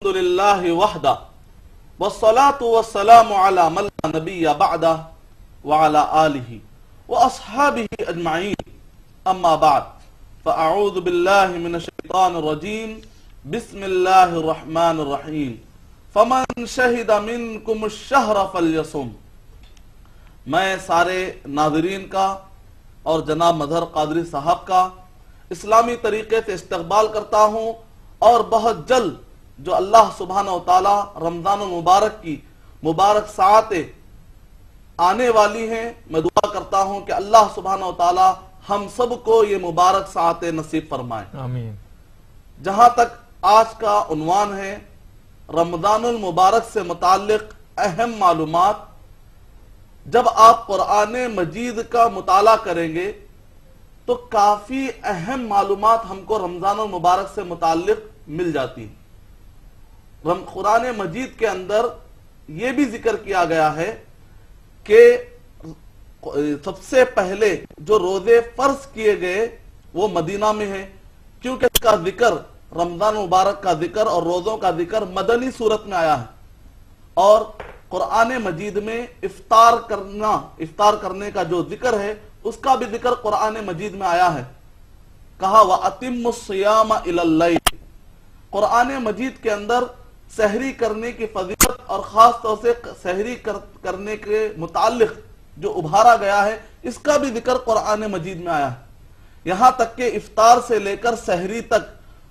الحمدللہ وحدہ والصلاة والسلام علی من لا نبی بعدہ وعلی آلہ واصحابہ اجمعین اما بعد فاعوذ باللہ من الشیطان الرجیم بسم اللہ الرحمن الرحیم فمن شہد منکم الشہر فلیصم۔ میں سارے ناظرین کا اور جناب مظہر قادری صاحب کا اسلامی طریقے سے استقبال کرتا ہوں، اور بہت جلد جو اللہ سبحانہ و تعالی رمضان المبارک کی مبارک ساعتیں آنے والی ہیں، میں دعا کرتا ہوں کہ اللہ سبحانہ و تعالی ہم سب کو یہ مبارک ساعتیں نصیب فرمائے، آمین۔ جہاں تک آج کا عنوان ہے رمضان المبارک سے متعلق اہم معلومات، جب آپ قرآن مجید کا مطالعہ کریں گے تو کافی اہم معلومات ہم کو رمضان المبارک سے متعلق مل جاتی ہیں۔ قرآن مجید کے اندر یہ بھی ذکر کیا گیا ہے کہ سب سے پہلے جو روزے فرض کیے گئے وہ مدینہ میں ہیں، کیونکہ اس کا ذکر رمضان مبارک کا ذکر اور روزوں کا ذکر مدنی صورت میں آیا ہے، اور قرآن مجید میں افطار کرنے کا جو ذکر ہے اس کا بھی ذکر قرآن مجید میں آیا ہے۔ کہا وَأَتِمُّ الصِّيَامَ إِلَى اللَّيْلِ۔ قرآن مجید کے اندر سحری کرنے کی فضیلت اور خاص طور سے سحری کرنے کے متعلق جو ابھارا گیا ہے اس کا بھی ذکر قرآن مجید میں آیا ہے۔ یہاں تک کہ افطار سے لے کر سحری تک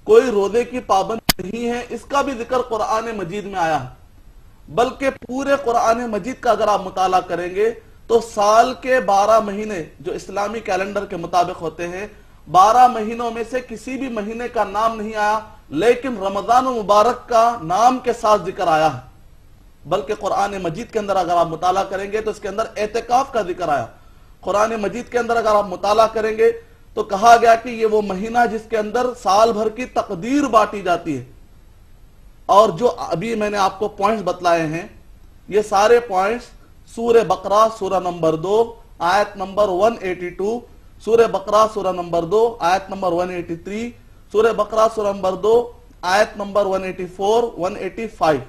کوئی روزے کی پابندی نہیں ہے، اس کا بھی ذکر قرآن مجید میں آیا ہے۔ بلکہ پورے قرآن مجید کا اگر آپ مطالعہ کریں گے تو سال کے 12 مہینے جو اسلامی کیلنڈر کے مطابق ہوتے ہیں، 12 مہینوں میں سے کسی بھی مہینے کا نام نہیں آیا، لیکن رمضان المبارک کا نام کے ساتھ ذکر آیا ہے۔ بلکہ قرآن مجید کے اندر اگر آپ مطالعہ کریں گے تو اس کے اندر اعتکاف کا ذکر آیا۔ قرآن مجید کے اندر اگر آپ مطالعہ کریں گے تو کہا گیا کہ یہ وہ مہینہ جس کے اندر سال بھر کی تقدیر بانٹی جاتی ہے، اور جو ابھی میں نے آپ کو پوائنٹس بتلائے ہیں یہ سارے پوائنٹس سورہ بقرہ سورہ نمبر 2 آیت نمبر 182، سورہ بقرہ سورہ نمبر 2 آیت نمبر 183، سورہ بقرہ سورہ نمبر 2 آیت نمبر 184 185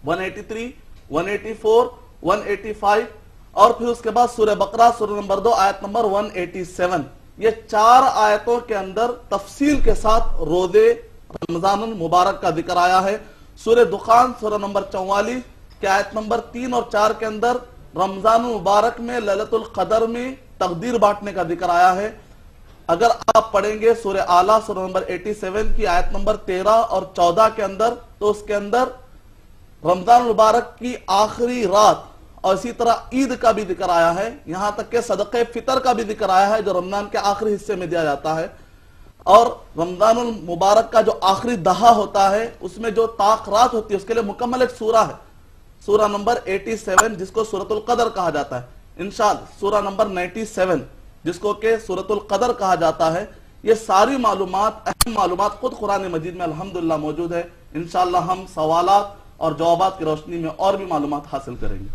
183 184 185، اور پھر اس کے بعد سورہ بقرہ سورہ نمبر 2 آیت نمبر 187۔ یہ 4 آیتوں کے اندر تفصیل کے ساتھ روزے رمضان المبارک کا ذکر آیا ہے۔ سورہ دخان سورہ نمبر 44 کے آیت نمبر 3 اور 4 کے اندر رمضان المبارک میں لیلۃ القدر میں تقدیر بانٹنے کا ذکر آیا ہے۔ اگر آپ پڑھیں گے سورہ اعلیٰ سورہ نمبر 87 کی آیت نمبر 13 اور 14 کے اندر تو اس کے اندر رمضان المبارک کی آخری رات اور اسی طرح عید کا بھی ذکر آیا ہے، یہاں تک کہ صدقہ فطر کا بھی ذکر آیا ہے جو رمضان کے آخری حصے میں دیا جاتا ہے۔ اور رمضان المبارک کا جو آخری دہا ہوتا ہے اس میں جو تاخرات ہوتی ہے اس کے لئے مکمل ایک سورہ ہے، سورہ نمبر 87 جس کو سورۃ القدر کہا جاتا ہے، انشاءاللہ سورہ نمبر 97 جس کو کہ سورۃ القدر کہا جاتا ہے۔ یہ ساری معلومات اہم معلومات خود قرآن مجید میں الحمدللہ موجود ہے۔ انشاءاللہ ہم سوالات اور جوابات کی روشنی میں اور بھی معلومات حاصل کریں گے۔